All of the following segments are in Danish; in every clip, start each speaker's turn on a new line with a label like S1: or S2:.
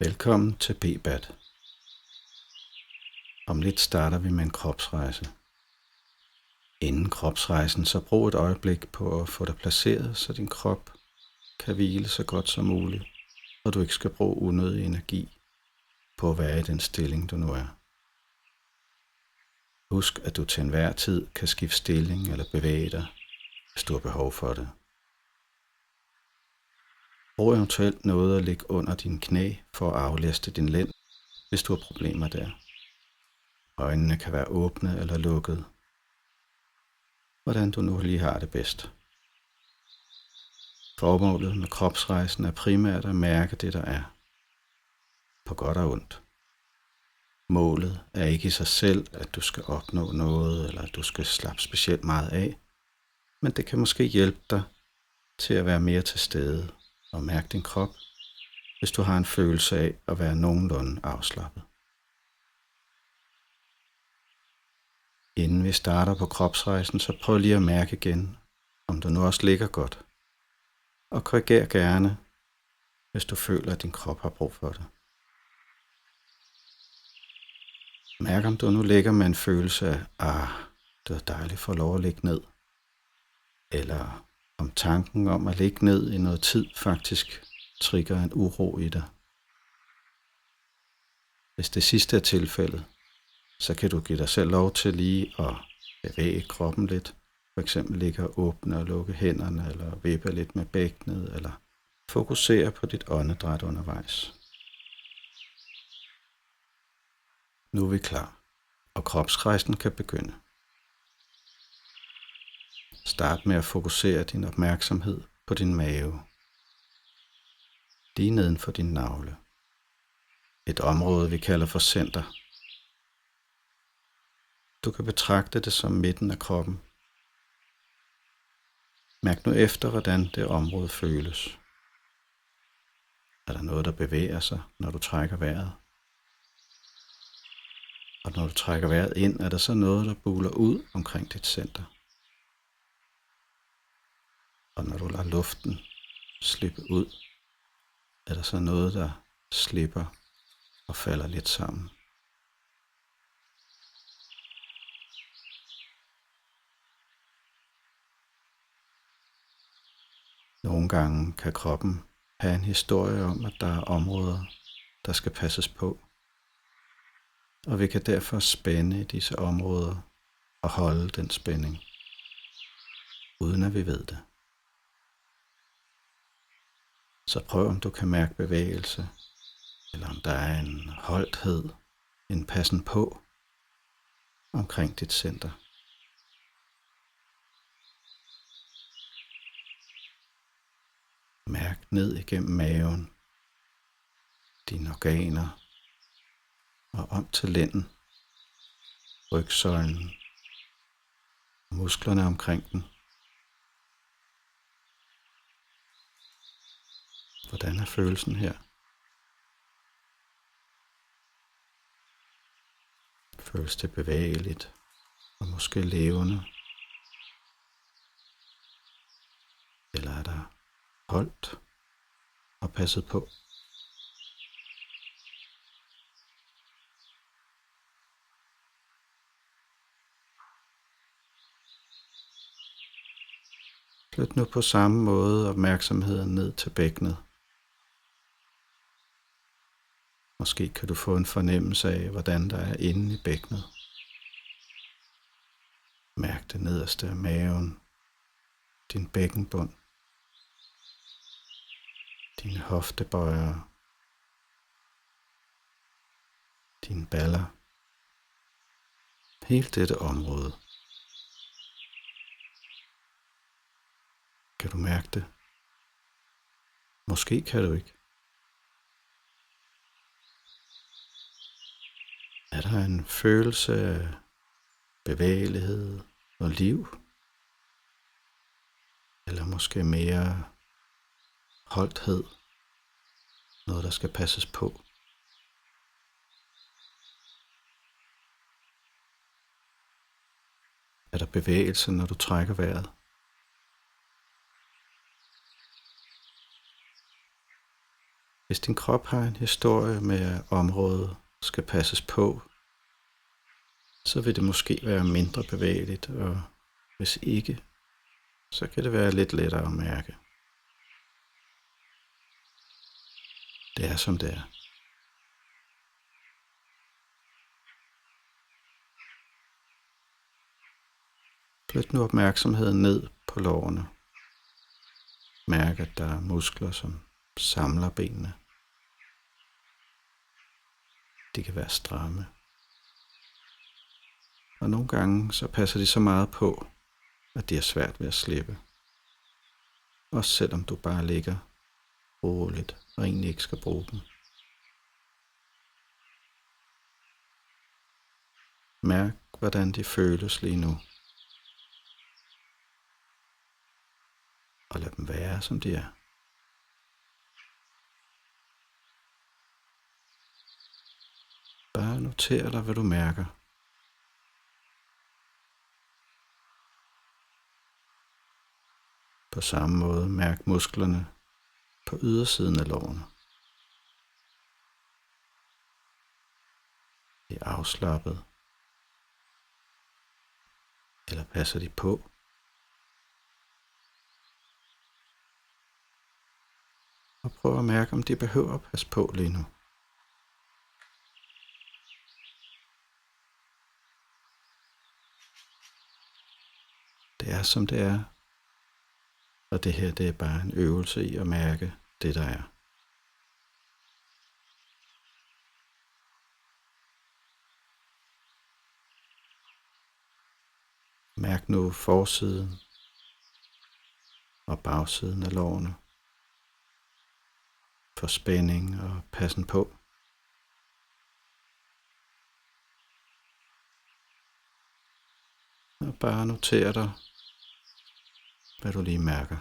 S1: Velkommen til B-Bat. Om lidt starter vi med en kropsrejse. Inden kropsrejsen, så brug et øjeblik på at få dig placeret, så din krop kan hvile så godt som muligt, og du ikke skal bruge unødig energi på at være i den stilling, du nu er. Husk, at du til enhver tid kan skifte stilling eller bevæge dig, hvis du har behov for det. Brug eventuelt noget at ligge under dine knæ for at aflaste din lænd, hvis du har problemer der. Øjnene kan være åbne eller lukket. Hvordan du nu lige har det bedst. Formålet med kropsrejsen er primært at mærke det, der er. På godt og ondt. Målet er ikke i sig selv, at du skal opnå noget, eller at du skal slappe specielt meget af, men det kan måske hjælpe dig til at være mere til stede og mærke din krop, hvis du har en følelse af at være nogenlunde afslappet. Inden vi starter på kropsrejsen, så prøv lige at mærke igen, om du nu også ligger godt. Og korriger gerne, hvis du føler, at din krop har brug for det. Mærk, om du nu ligger med en følelse af, det er dejligt for lov at ligge ned. Eller om tanken om at ligge ned i noget tid faktisk trigger en uro i dig. Hvis det sidste er tilfældet, så kan du give dig selv lov til lige at bevæge kroppen lidt. For eksempel ligge og åbne og lukke hænderne, eller vippe lidt med bækkenet, eller fokusere på dit åndedræt undervejs. Nu er vi klar, og kropsrejsen kan begynde. Start med at fokusere din opmærksomhed på din mave. Lige neden for din navle. Et område, vi kalder for center. Du kan betragte det som midten af kroppen. Mærk nu efter, hvordan det område føles. Er der noget, der bevæger sig, når du trækker vejret? Og når du trækker vejret ind, er der så noget, der buler ud omkring dit center. Og når du lader luften slippe ud, er der så noget, der slipper og falder lidt sammen. Nogle gange kan kroppen have en historie om, at der er områder, der skal passes på. Og vi kan derfor spænde i disse områder og holde den spænding, uden at vi ved det. Så prøv, om du kan mærke bevægelse, eller om der er en holdthed, en passen på omkring dit center. Mærk ned igennem maven, dine organer og om til lænden, rygsøjlen og musklerne omkring den. Hvordan er følelsen her? Føles det bevægeligt og måske levende? Eller er der holdt og passet på? Flyt nu på samme måde opmærksomheden ned til bækkenet. Måske kan du få en fornemmelse af, hvordan der er inde i bækkenet. Mærk det nederste af maven, din bækkenbund, dine hoftebøjer, dine baller, hele dette område. Kan du mærke det? Måske kan du ikke. Er der en følelse af bevægelighed og liv? Eller måske mere holdthed? Noget, der skal passes på? Er der bevægelse, når du trækker vejret? Hvis din krop har en historie med, at området skal passes på, så vil det måske være mindre bevægeligt, og hvis ikke, så kan det være lidt lettere at mærke. Det er som det er. Flyt nu opmærksomheden ned på lårene. Mærk, at der er muskler, som samler benene. De kan være stramme. Og nogle gange så passer de så meget på, at de er svært ved at slippe. Også selvom du bare ligger roligt og egentlig ikke skal bruge dem. Mærk, hvordan de føles lige nu. Og lad dem være, som de er. Bare noter dig, hvad du mærker. På samme måde mærk musklerne på ydersiden af lårene. De er afslappet. Eller passer de på? Og prøv at mærke, om de behøver at passe på lige nu. Det er som det er. Og det her, det er bare en øvelse i at mærke det, der er. Mærk nu forsiden og bagsiden af lårene. For spænding og passen på. Og bare noter dig, hvad du lige mærker.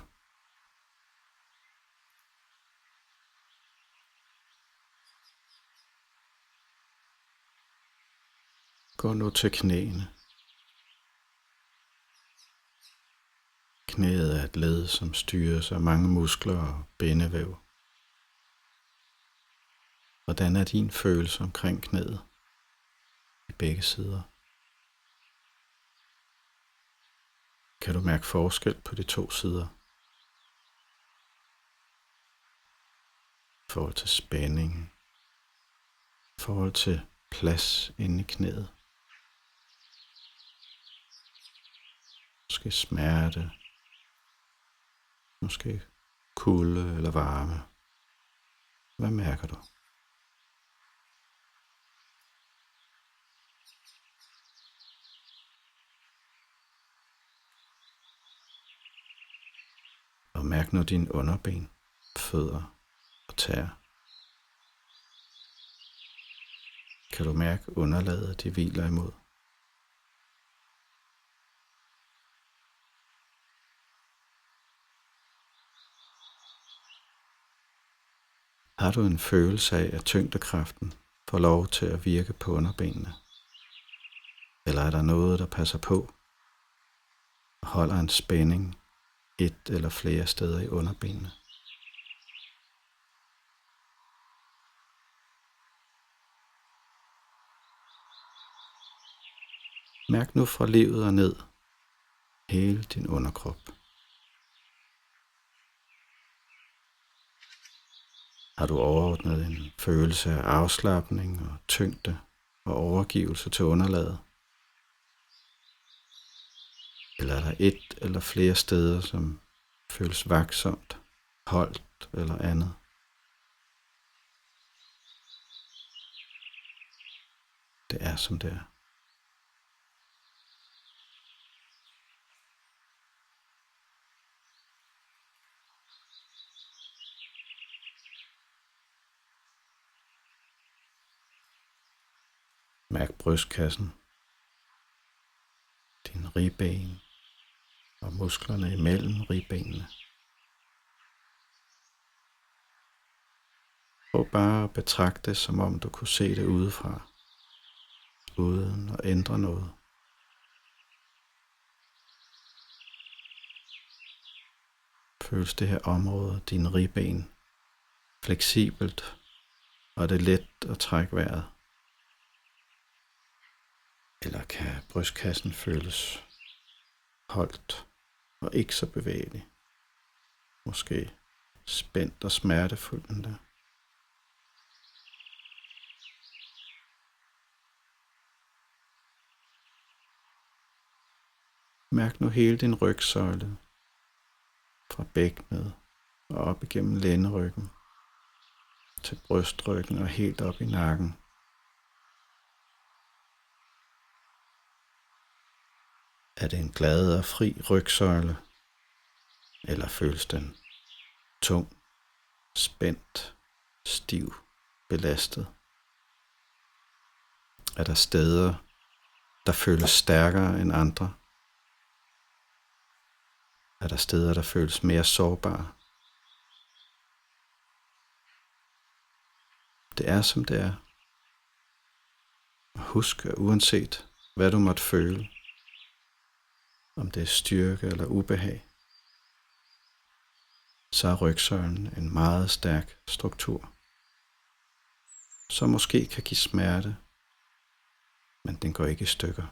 S1: Gå nu til knæene. Knæet er et led, som styres af mange muskler og bindevæv. Hvordan er din følelse omkring knæet i begge sider? Kan du mærke forskel på de to sider? I forhold til spænding, i forhold til plads inde i knæet. Måske smerte, måske kulde eller varme. Hvad mærker du? Og mærk nu dine underben, fødder og tæer. Kan du mærke underlaget, de hviler imod? Har du en følelse af, at tyngdekraften får lov til at virke på underbenene? Eller er der noget, der passer på og holder en spænding et eller flere steder i underbenene? Mærk nu fra livet og ned hele din underkrop. Har du overordnet en følelse af afslapning og tyngde og overgivelse til underlaget? Eller er der et eller flere steder, som føles vaksomt, holdt eller andet? Det er som det er. Mærk brystkassen, dine ribben og musklerne imellem ribbenene. Prøv bare at betragte det, som om du kunne se det udefra, uden at ændre noget. Føles det her område, dine ribben, fleksibelt, og det er let at trække vejret. Eller kan brystkassen føles holdt og ikke så bevægelig. Måske spændt og smertefuld endda. Mærk nu hele din rygsøjle, fra bækkenet og op igennem lændryggen, til brystryggen og helt op i nakken. Er det en glad og fri rygsøjle, eller føles den tung, spændt, stiv, belastet? Er der steder, der føles stærkere end andre? Er der steder, der føles mere sårbare? Det er som det er. Og husk, at uanset hvad du måtte føle, om det er styrke eller ubehag, så er rygsøjlen en meget stærk struktur, som måske kan give smerte, men den går ikke i stykker.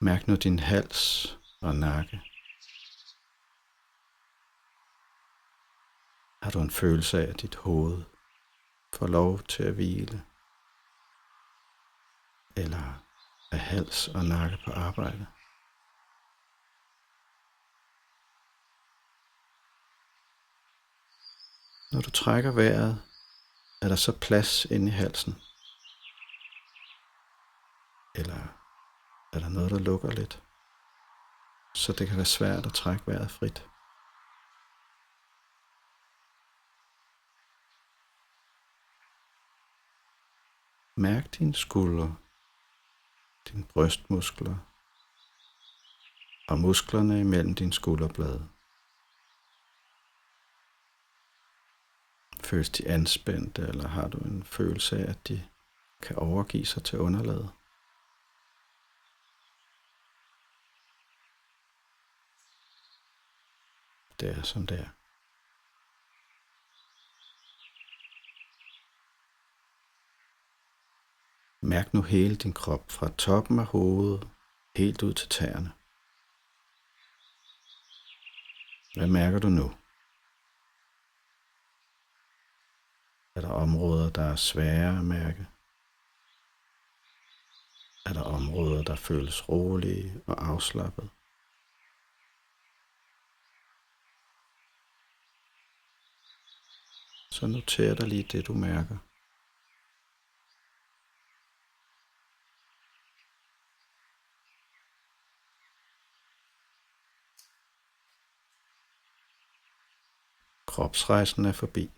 S1: Mærk nu din hals og nakke. Har du en følelse af, at dit hoved får lov til at hvile? Eller er hals og nakke på arbejde? Når du trækker vejret, er der så plads inde i halsen? Eller er der noget, der lukker lidt, så det kan være svært at trække vejret frit? Mærk dine skuldre, dine brystmuskler og musklerne imellem dine skulderblade. Føles de anspændte, eller har du en følelse af, at de kan overgive sig til underlaget? Det er som det er. Mærk nu hele din krop fra toppen af hovedet helt ud til tæerne. Hvad mærker du nu? Er der områder, der er svære at mærke? Er der områder, der føles rolige og afslappet? Så noter dig lige det, du mærker. Kropsrejsen er forbi.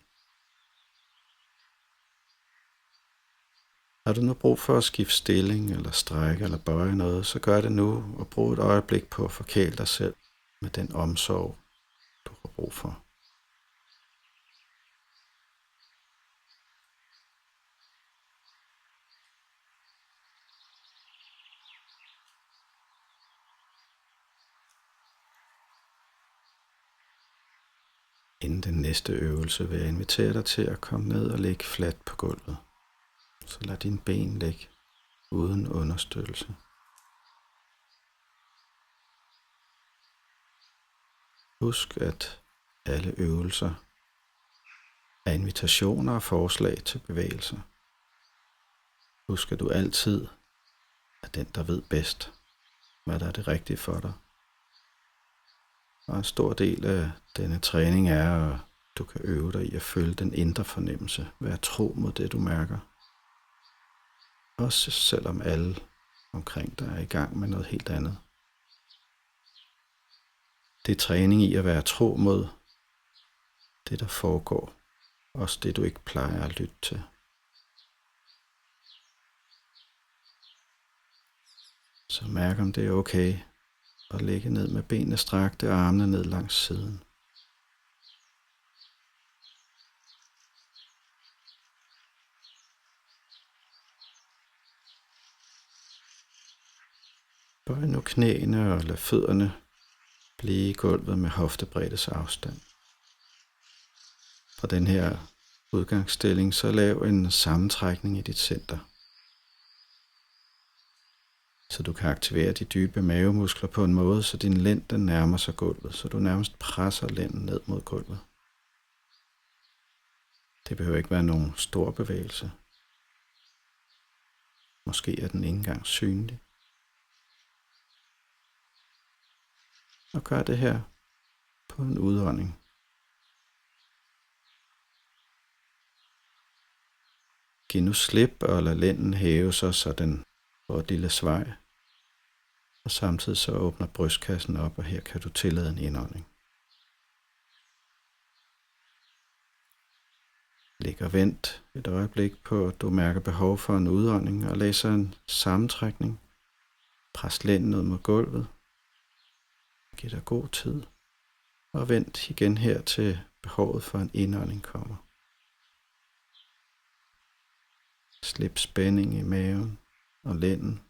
S1: Har du nu brug for at skifte stilling, eller strække, eller bøje noget, så gør det nu, og brug et øjeblik på at forkæle dig selv med den omsorg, du har brug for. Inden den næste øvelse vil jeg invitere dig til at komme ned og ligge fladt på gulvet. Så lad dine ben ligge uden understøttelse. Husk, at alle øvelser er invitationer og forslag til bevægelser. Husk, at du altid er den, der ved bedst, hvad der er det rigtige for dig. Og en stor del af denne træning er, at du kan øve dig i at følge den indre fornemmelse. Vær tro mod det, du mærker. Også selvom alle omkring dig er i gang med noget helt andet. Det er træning i at være tro mod det, der foregår. Også det, du ikke plejer at lytte til. Så mærk, om det er okay at ligge ned med benene strakte og armene ned langs siden. Bøj nu knæene og lad fødderne blive i gulvet med hoftebreddes afstand. Fra den her udgangsstilling, så lav en sammentrækning i dit center. Så du kan aktivere de dybe mavemuskler på en måde, så din lænd den nærmer sig gulvet, så du nærmest presser lænden ned mod gulvet. Det behøver ikke være nogen stor bevægelse. Måske er den ikke engang synlig. Og gør det her på en udånding. Giv nu slip og lad lænden hæve sig, så den får et lille svej. Og samtidig så åbner brystkassen op, og her kan du tillade en indånding. Læg og vent et øjeblik på, at du mærker behov for en udånding, og lad så en sammentrækning. Pres lænden ned mod gulvet. Giv dig god tid. Og vent igen her til behovet for en indånding kommer. Slip spænding i maven og lænden,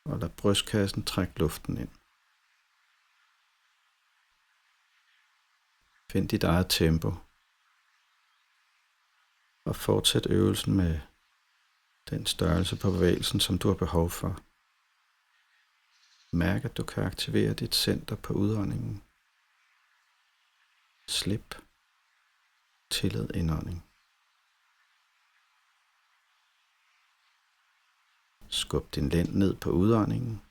S1: og lad brystkassen trække luften ind. Find dit eget tempo, og fortsæt øvelsen med den størrelse på bevægelsen, som du har behov for. Mærk, at du kan aktivere dit center på udåndingen. Slip. Tillad indånding. Skub din lænd ned på udåndingen.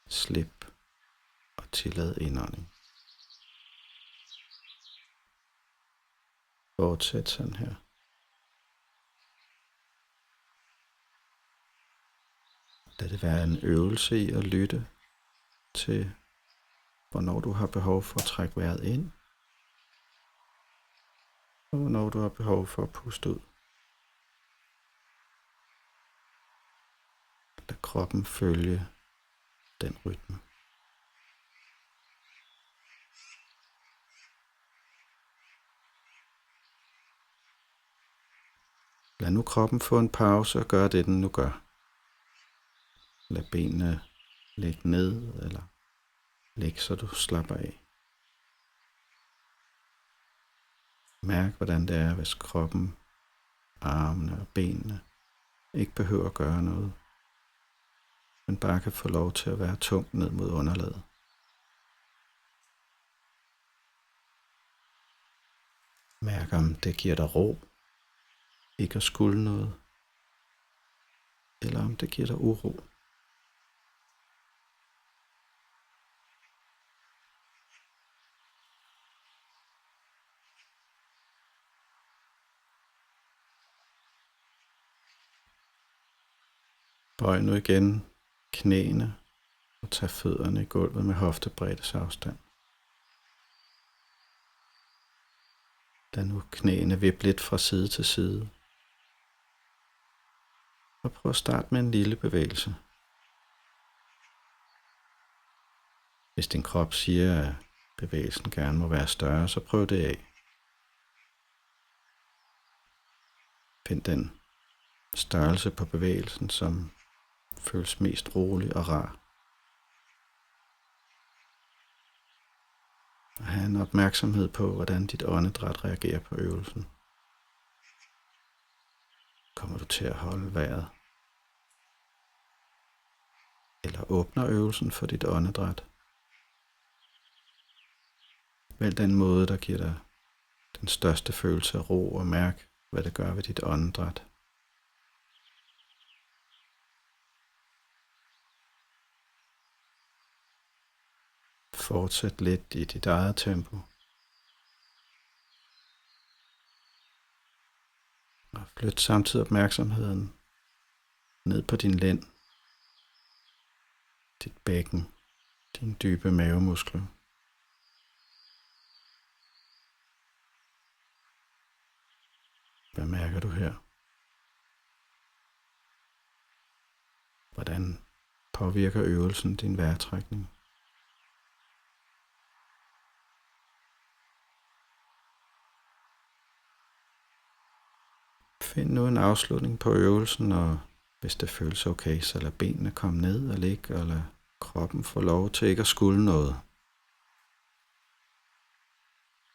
S1: Slip og tillad indånding. Fortsæt sådan her. Lad det være en øvelse i at lytte til, hvornår du har behov for at trække vejret ind, og hvornår du har behov for at puste ud. Lad kroppen følge den rytme. Lad nu kroppen få en pause og gøre det, den nu gør. Lad benene ligge ned eller ligge, så du slapper af. Mærk, hvordan det er, hvis kroppen, armene og benene ikke behøver at gøre noget, men bare kan få lov til at være tungt ned mod underlaget. Mærk, om det giver dig ro, ikke at skulle noget, eller om det giver dig uro. Bøj nu igen knæene og tag fødderne i gulvet med hoftebreddes afstand. Lad nu knæene vippe lidt fra side til side. Og prøv at starte med en lille bevægelse. Hvis din krop siger, at bevægelsen gerne må være større, så prøv det af. Find den størrelse på bevægelsen, som føles mest rolig og rar. Og have en opmærksomhed på, hvordan dit åndedræt reagerer på øvelsen. Kommer du til at holde vejret? Eller åbner øvelsen for dit åndedræt? Vælg den måde, der giver dig den største følelse af ro, og mærk, hvad det gør ved dit åndedræt. Fortsæt lidt i dit eget tempo. Og flyt samtidig opmærksomheden ned på din lænd, dit bækken, dine dybe mavemuskler. Hvad mærker du her? Hvordan påvirker øvelsen din vejrtrækning? Find nu en afslutning på øvelsen og Hvis det føles okay, så lad benene komme ned og ligge, og lad kroppen få lov til ikke at skulle noget.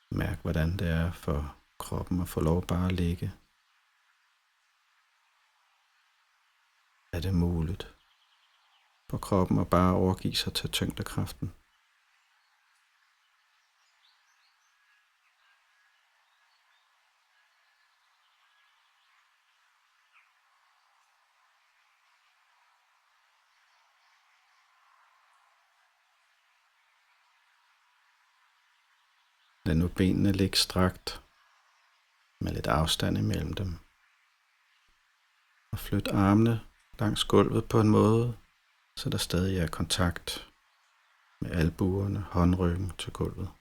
S1: Mærk, hvordan det er for kroppen at få lov bare at ligge. Er det muligt for kroppen at bare overgive sig til tyngdekraften? Lad nu benene ligge strakt med lidt afstand imellem dem. Og flyt armene langs gulvet på en måde, så der stadig er kontakt med albuerne, håndryggen til gulvet.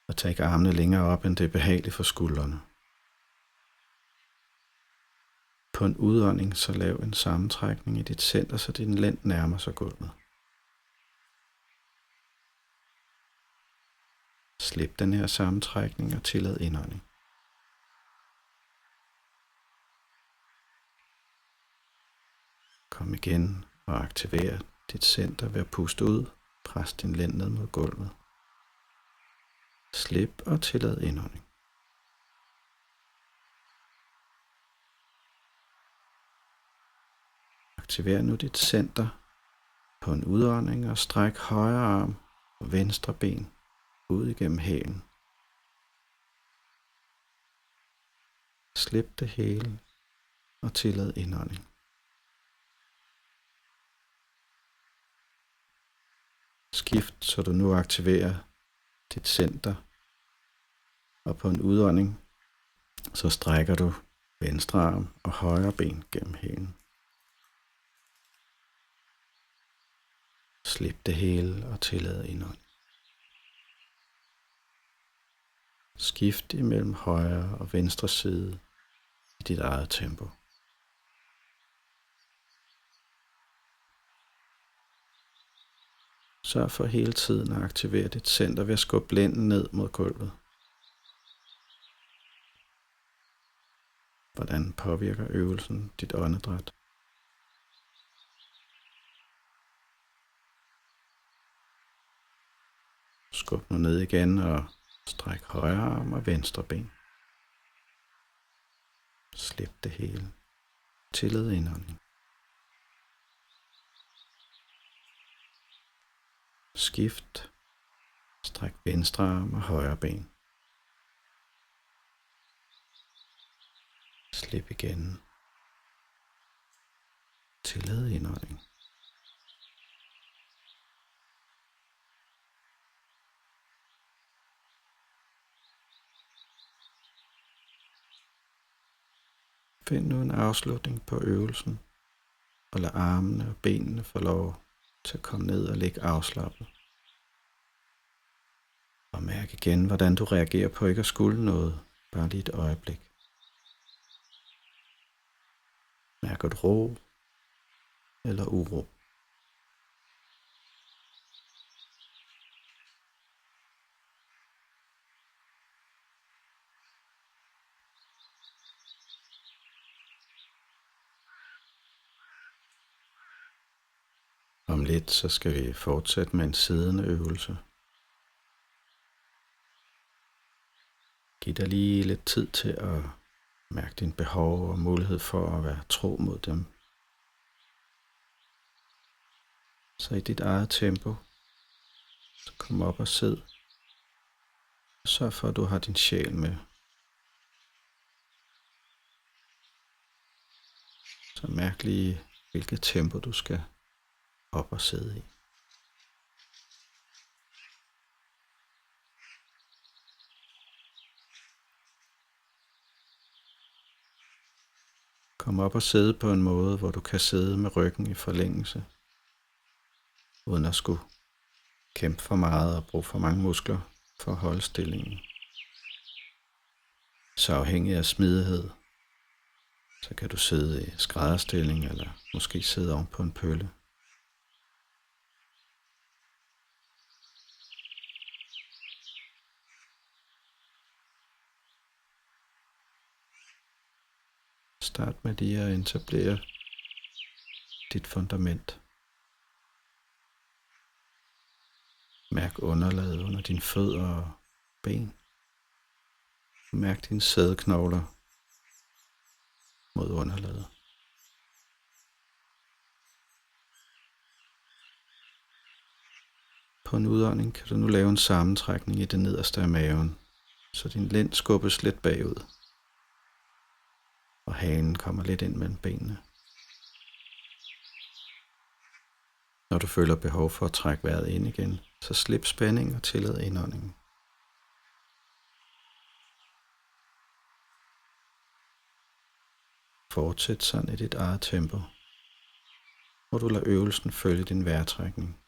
S1: Og tag ikke armene længere op, end det er behageligt for skuldrene. På en udånding, så lav en sammentrækning i dit center, så din lænd nærmer sig gulvet. Slip den her sammentrækning og tillad indånding. Kom igen og aktiver dit center ved at puste ud. Pres din lænd ned mod gulvet. Slip og tillad indånding. Aktiver nu dit center på en udånding og stræk højre arm og venstre ben ud igennem hælen. Slip det hele og tillad indånding. Skift, så du nu aktiverer dit center, og på en udånding, så strækker du venstre arm og højre ben gennem hælen. Slip det hele og tillad indånding. Skift imellem højre og venstre side i dit eget tempo. Sørg for hele tiden at aktivere dit center ved at skubbe lænden ned mod gulvet. Hvordan påvirker øvelsen dit åndedræt? Skub nu ned igen og stræk højre arm og venstre ben. Slip det hele. Tillad indånding. Skift. Stræk venstre arm og højre ben. Slip igen. Tillad indånding. Find nu en afslutning på øvelsen, og lad armene og benene få lov til at komme ned og ligge afslappet. Og mærk igen, hvordan du reagerer på ikke at skulle noget, bare lige et øjeblik. Mærker du ro eller uro? Om lidt så skal vi fortsætte med en siddende øvelse. Giv dig lige lidt tid til at mærke dine behov og mulighed for at være tro mod dem. Så i dit eget tempo, så kom op og sid. Sørg for, at du har din sjæl med. Så mærk lige, hvilket tempo du skal op og sidde i. Kom op og sidde på en måde, hvor du kan sidde med ryggen i forlængelse, uden at skulle kæmpe for meget og bruge for mange muskler for at holde stillingen. Så afhængig af smidighed, så kan du sidde i skrædderstilling eller måske sidde oven på en pølle. Start med lige at etablere dit fundament. Mærk underlaget under dine fødder og ben. Mærk dine sædeknogler mod underlaget. På en udånding kan du nu lave en sammentrækning i det nederste af maven, så din lænd skubbes lidt bagud, og hagen kommer lidt ind mellem benene. Når du føler behov for at trække vejret ind igen, så slip spænding og tillad indåndingen. Fortsæt sådan i dit eget tempo, hvor du lader øvelsen følge din vejrtrækning.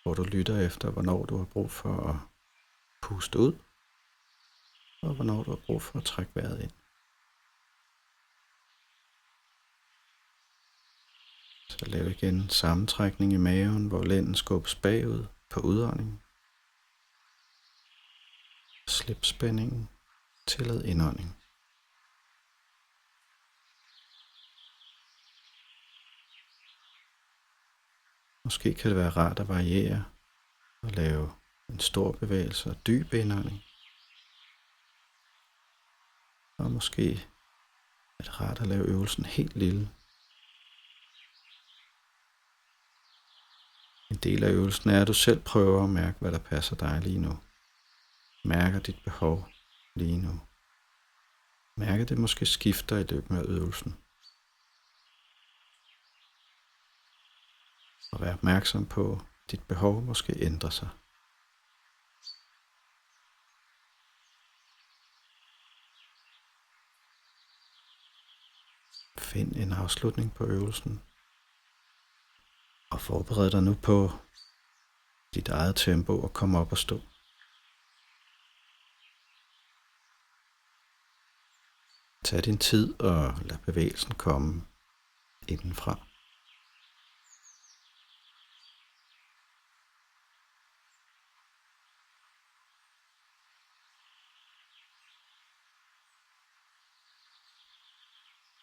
S1: Hvor du lytter efter, hvornår du har brug for at puste ud, og hvornår du har brug for at trække vejret ind. Så lav igen en sammentrækning i maven, hvor lænden skubbes bagud på udåndingen. Slip spændingen, tillad indånding. Måske kan det være rart at variere og lave en stor bevægelse og dyb indånding. Og måske er det rart at lave øvelsen helt lille. En del af øvelsen er, at du selv prøver at mærke, hvad der passer dig lige nu. Mærker dit behov lige nu. Mærker det måske skifter i løbet af øvelsen. Og vær opmærksom på, at dit behov måske ændrer sig. Find en afslutning på øvelsen. Og forbered dig nu på dit eget tempo og komme op og stå. Tag din tid og lad bevægelsen komme indenfra.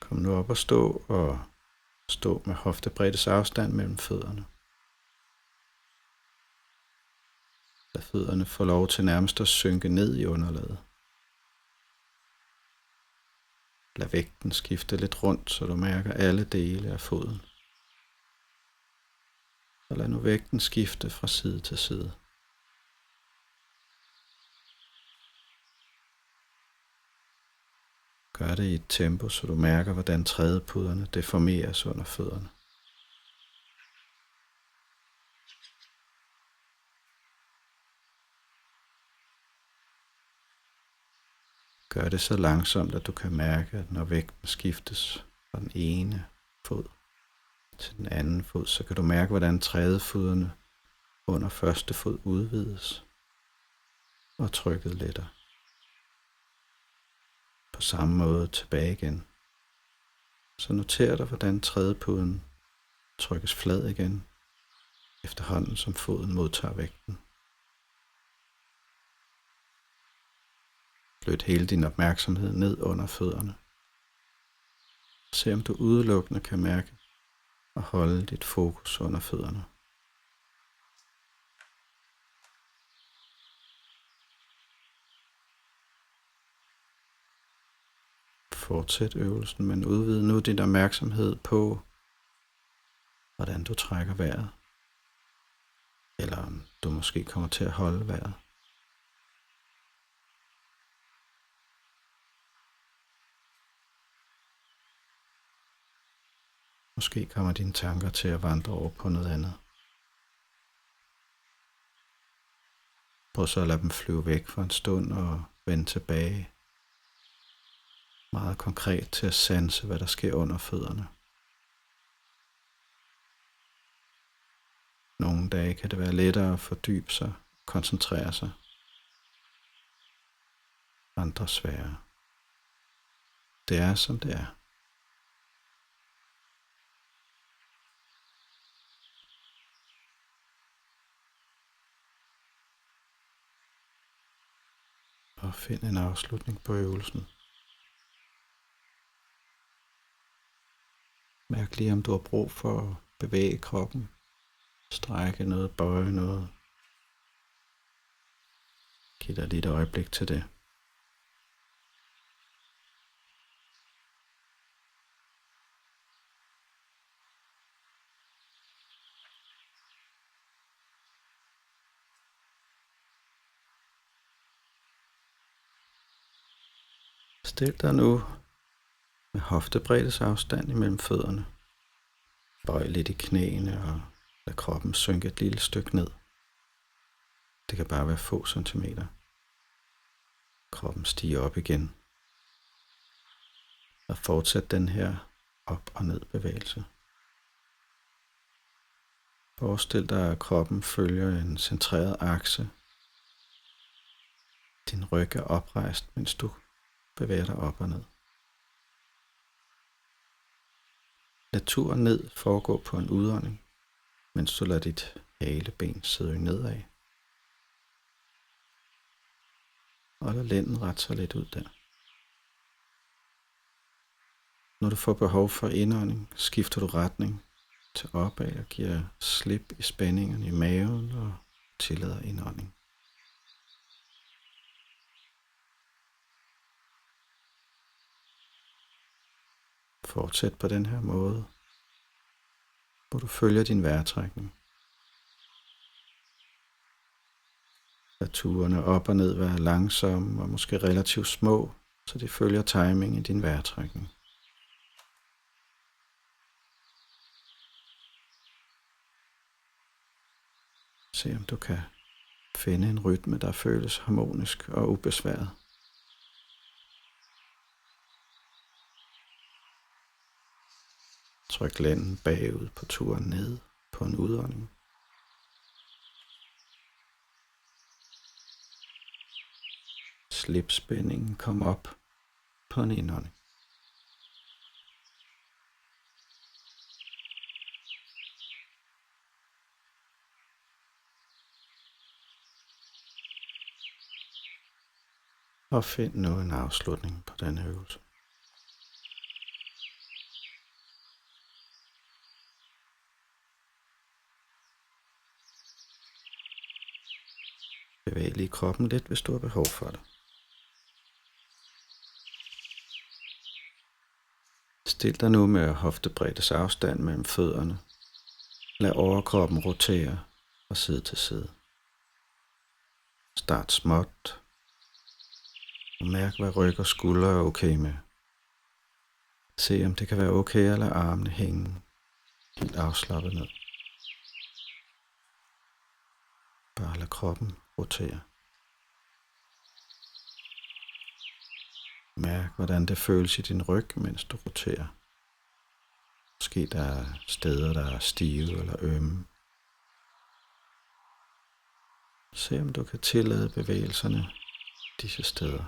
S1: Kom nu op og stå med hoftebreddes afstand mellem fødderne. Lad fødderne få lov til nærmest at synke ned i underlaget. Lad vægten skifte lidt rundt, så du mærker alle dele af foden. Og lad nu vægten skifte fra side til side. Gør det i et tempo, så du mærker, hvordan trædepuderne deformeres under fødderne. Gør det så langsomt, at du kan mærke, at når vægten skiftes fra den ene fod til den anden fod, så kan du mærke, hvordan trædepuderne under første fod udvides og trykket letter. På samme måde tilbage igen. Så noter dig, hvordan trædepuden trykkes flad igen, efterhånden som foden modtager vægten. Flyt hele din opmærksomhed ned under fødderne. Se om du udelukkende kan mærke og holde dit fokus under fødderne. Fortsæt øvelsen, men udvid nu din opmærksomhed på, hvordan du trækker vejret. Eller om du måske kommer til at holde vejret. Måske kommer dine tanker til at vandre over på noget andet. Prøv så at lade dem flyve væk for en stund og vende tilbage. Meget konkret til at sanse, hvad der sker under fødderne. Nogle dage kan det være lettere at fordybe sig, koncentrere sig. Andre sværere. Det er som det er. Og find en afslutning på øvelsen. Mærk lige, om du har brug for at bevæge kroppen. Strække noget, bøje noget. Giv dig lige et øjeblik til det. Stil dig nu med hoftebreddes afstand imellem fødderne. Bøj lidt i knæene og lad kroppen synke et lille stykke ned. Det kan bare være få centimeter. Kroppen stiger op igen. Og fortsæt den her op- og ned bevægelse. Forestil dig, at kroppen følger en centreret akse. Din ryg er oprejst, mens du bevæger dig op og ned. Lad turen ned foregå på en udånding, mens du lader dit haleben sidde nedad. Og lad lænden rette sig lidt ud der. Når du får behov for indånding, skifter du retning til opad og giver slip i spændingen i maven og tillader indånding. Fortsæt på den her måde, hvor du følger din vejrtrækning. Lad turene op og ned være langsomme og måske relativt små, så de følger timing i din vejrtrækning. Se om du kan finde en rytme, der føles harmonisk og ubesværet. Tryk lænden bagud på turen ned på en udånding. Slip spændingen, kom op på en indånding. Og find nu en afslutning på denne øvelse. Bevæg lige kroppen lidt, hvis du har behov for det. Stil dig nu med hoftebreddes afstand mellem fødderne. Lad overkroppen rotere fra side til side. Start småt. Og mærk, hvad ryg og skuldre er okay med. Se, om det kan være okay at lade armene hænge helt afslappet ned. Bare lad kroppen rotere. Mærk, hvordan det føles i din ryg, mens du roterer. Måske der er steder, der er stive eller ømme. Se, om du kan tillade bevægelserne disse steder.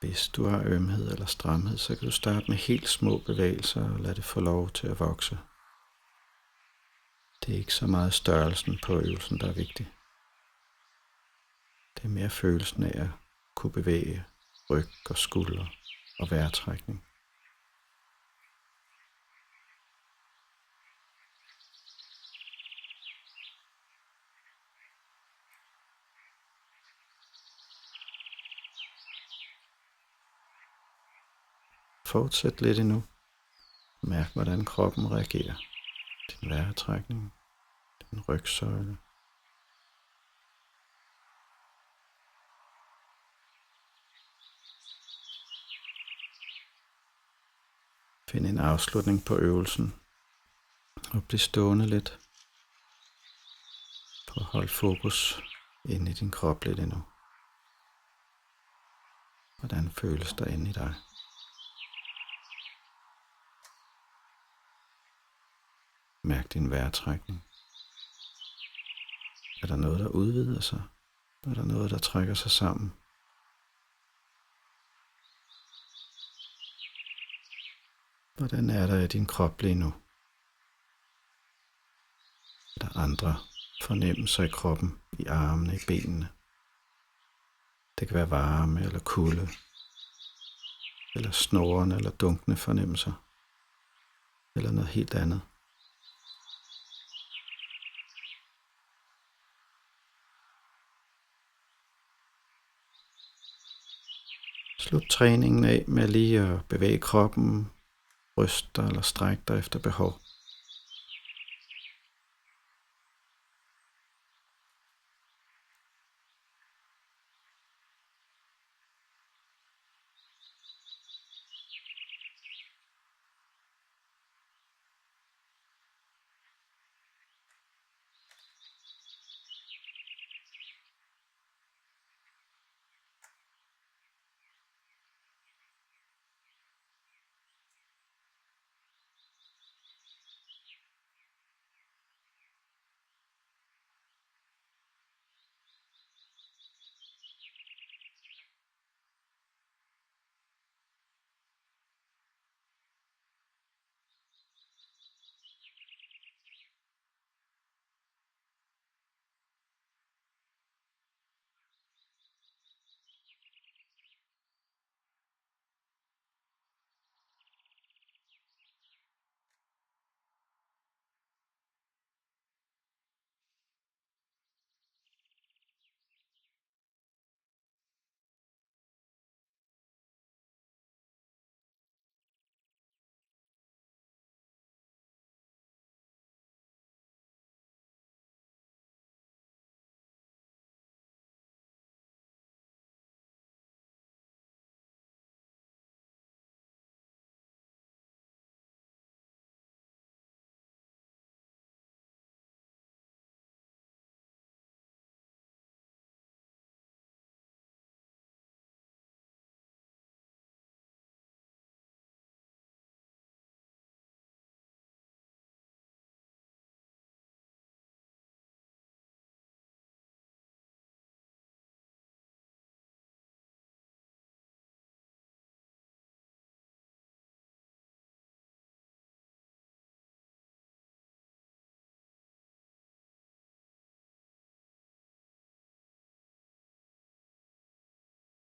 S1: Hvis du har ømhed eller stramhed, så kan du starte med helt små bevægelser og lade det få lov til at vokse. Det er ikke så meget størrelsen på øvelsen, der er vigtig. Det er mere følelsen af at kunne bevæge ryg og skuldre og vejrtrækning. Fortsæt lidt endnu. Mærk, hvordan kroppen reagerer. Din vejrtrækning, din rygsøjle. Find en afslutning på øvelsen og bliv stående lidt. Prøv at holde fokus inde i din krop lidt endnu. Hvordan føles der inde i dig? Mærk din vejrtrækning. Er der noget, der udvider sig? Er der noget, der trækker sig sammen? Hvordan er der i din krop lige nu? Er der andre fornemmelser i kroppen, i armene, i benene? Det kan være varme eller kulde. eller snurrende eller dunkende fornemmelser, eller noget helt andet. Slut træningen af med lige at bevæge kroppen, ryste dig eller strække dig efter behov.